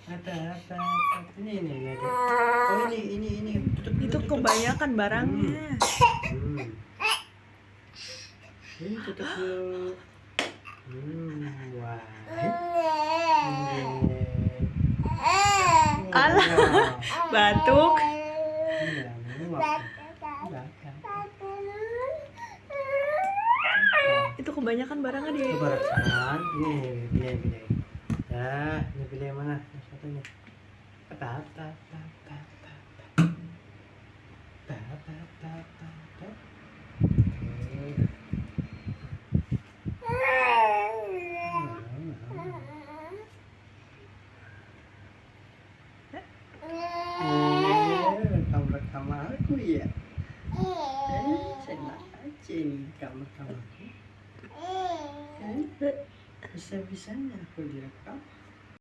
Ada. Ini ada. Oh ini. Itu kebanyakan barangnya. Ini tutup dulu. Wah. Alah, batuk. Iya, ini makan. Itu kebanyakan barangnya dia. Coba rasakan. Ini pilih. Ya, ini pilih yang mana? Yang satu ini. Ta. Kamu sama aku ya. Senang aja nih kamu. Bisa-bisanya aku direkam.